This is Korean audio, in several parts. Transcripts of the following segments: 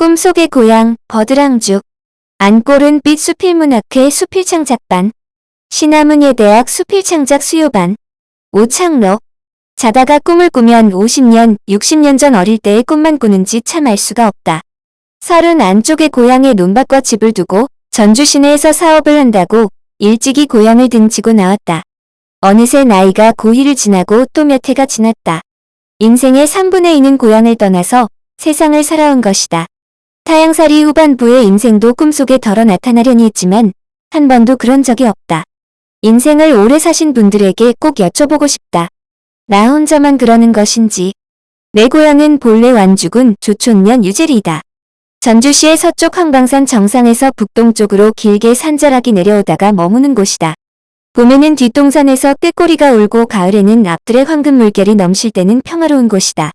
꿈속의 고향 버드랑죽. 안골은 빛 수필문학회 수필창작반. 신화문예대학 수필창작 수요반. 오창로. 자다가 꿈을 꾸면 50년, 60년 전 어릴 때의 꿈만 꾸는지 참 알 수가 없다. 서른 안쪽에 고향에 논밭과 집을 두고 전주 시내에서 사업을 한다고 일찍이 고향을 등지고 나왔다. 어느새 나이가 고2를 지나고 또 몇 해가 지났다. 인생의 3분의 2는 고향을 떠나서 세상을 살아온 것이다. 타향살이 후반부의 인생도 꿈속에 덜어 나타나려니 했지만 한 번도 그런 적이 없다. 인생을 오래 사신 분들에게 꼭 여쭤보고 싶다. 나 혼자만 그러는 것인지. 내 고향은 본래 완주군 조촌면 유제리이다. 전주시의 서쪽 황방산 정상에서 북동쪽으로 길게 산자락이 내려오다가 머무는 곳이다. 봄에는 뒷동산에서 꾀꼬리가 울고 가을에는 앞들의 황금 물결이 넘실 때는 평화로운 곳이다.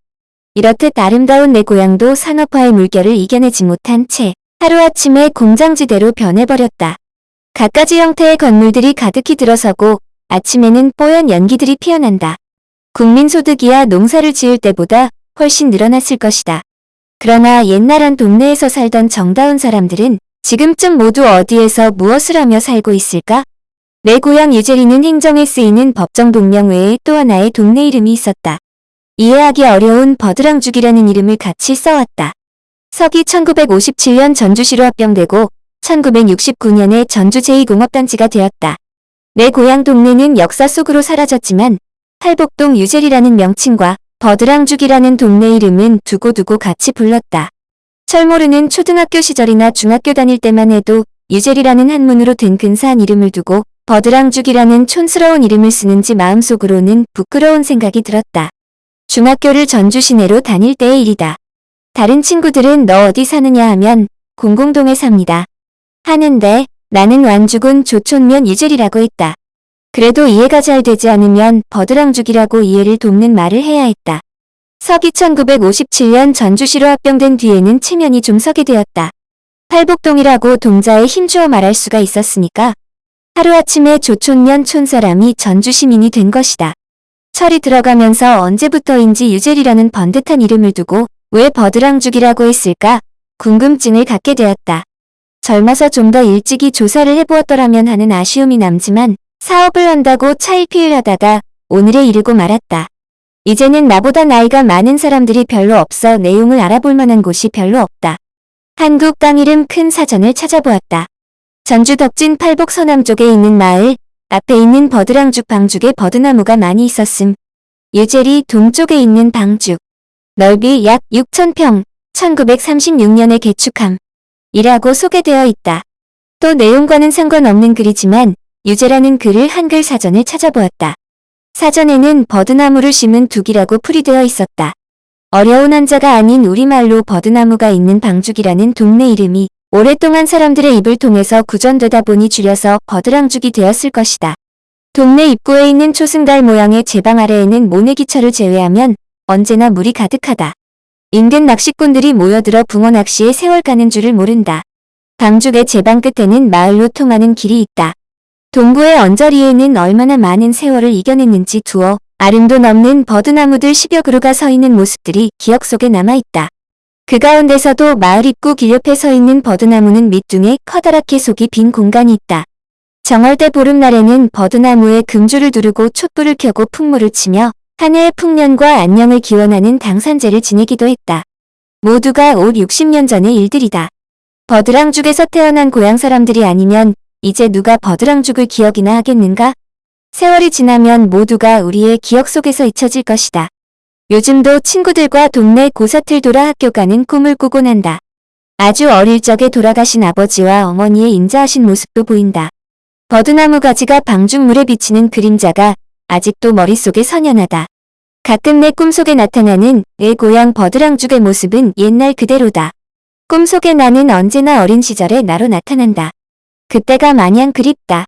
이렇듯 아름다운 내 고향도 산업화의 물결을 이겨내지 못한 채 하루아침에 공장지대로 변해버렸다. 갖가지 형태의 건물들이 가득히 들어서고 아침에는 뽀얀 연기들이 피어난다. 국민소득이야 농사를 지을 때보다 훨씬 늘어났을 것이다. 그러나 옛날 한 동네에서 살던 정다운 사람들은 지금쯤 모두 어디에서 무엇을 하며 살고 있을까? 내 고향 유제리는 행정에 쓰이는 법정 동명 외에 또 하나의 동네 이름이 있었다. 이해하기 어려운 버드랑죽이라는 이름을 같이 써왔다. 서기 1957년 전주시로 합병되고 1969년에 전주 제2공업단지가 되었다. 내 고향 동네는 역사 속으로 사라졌지만 팔복동 유제리라는 명칭과 버드랑죽이라는 동네 이름은 두고두고 같이 불렀다. 철모르는 초등학교 시절이나 중학교 다닐 때만 해도 유제리라는 한문으로 된 근사한 이름을 두고 버드랑죽이라는 촌스러운 이름을 쓰는지 마음속으로는 부끄러운 생각이 들었다. 중학교를 전주 시내로 다닐 때의 일이다. 다른 친구들은 너 어디 사느냐 하면 공공동에 삽니다. 하는데 나는 완주군 조촌면 유제리라고 했다. 그래도 이해가 잘 되지 않으면 버드랑죽이라고 이해를 돕는 말을 해야 했다. 서기 1957년 전주시로 합병된 뒤에는 체면이 좀 서게 되었다. 팔복동이라고 동자에 힘주어 말할 수가 있었으니까 하루아침에 조촌면 촌사람이 전주 시민이 된 것이다. 철이 들어가면서 언제부터인지 유제리라는 번듯한 이름을 두고 왜 버드랑죽이라고 했을까 궁금증을 갖게 되었다. 젊어서 좀 더 일찍이 조사를 해보았더라면 하는 아쉬움이 남지만 사업을 한다고 차일피일 하다가 오늘에 이르고 말았다. 이제는 나보다 나이가 많은 사람들이 별로 없어 내용을 알아볼 만한 곳이 별로 없다. 한국 땅 이름 큰 사전을 찾아보았다. 전주 덕진 팔복 서남쪽에 있는 마을, 앞에 있는 버드랑죽 방죽에 버드나무가 많이 있었음. 유제리 동쪽에 있는 방죽. 넓이 약 6,000평, 1936년에 개축함. 이라고 소개되어 있다. 또 내용과는 상관없는 글이지만 유제라는 글을 한글 사전을 찾아보았다. 사전에는 버드나무를 심은 둑이라고 풀이되어 있었다. 어려운 한자가 아닌 우리말로 버드나무가 있는 방죽이라는 동네 이름이 오랫동안 사람들의 입을 통해서 구전되다 보니 줄여서 버드랑죽이 되었을 것이다. 동네 입구에 있는 초승달 모양의 제방 아래에는 모내기철을 제외하면 언제나 물이 가득하다. 인근 낚시꾼들이 모여들어 붕어 낚시에 세월 가는 줄을 모른다. 방죽의 제방 끝에는 마을로 통하는 길이 있다. 동부의 언저리에는 얼마나 많은 세월을 이겨냈는지 두어 아름도 넘는 버드나무들 10여 그루가 서 있는 모습들이 기억 속에 남아있다. 그 가운데서도 마을 입구 길 옆에 서 있는 버드나무는 밑둥에 커다랗게 속이 빈 공간이 있다. 정월대 보름날에는 버드나무에 금줄을 두르고 촛불을 켜고 풍물을 치며 한 해의 풍년과 안녕을 기원하는 당산제를 지내기도 했다. 모두가 60년 전의 일들이다. 버드랑죽에서 태어난 고향 사람들이 아니면 이제 누가 버드랑죽을 기억이나 하겠는가? 세월이 지나면 모두가 우리의 기억 속에서 잊혀질 것이다. 요즘도 친구들과 동네 고사틀 돌아 학교 가는 꿈을 꾸곤 한다. 아주 어릴 적에 돌아가신 아버지와 어머니의 인자하신 모습도 보인다. 버드나무 가지가 방죽물에 비치는 그림자가 아직도 머릿속에 선연하다. 가끔 내 꿈속에 나타나는 내 고향 버드랑죽의 모습은 옛날 그대로다. 꿈속에 나는 언제나 어린 시절의 나로 나타난다. 그때가 마냥 그립다.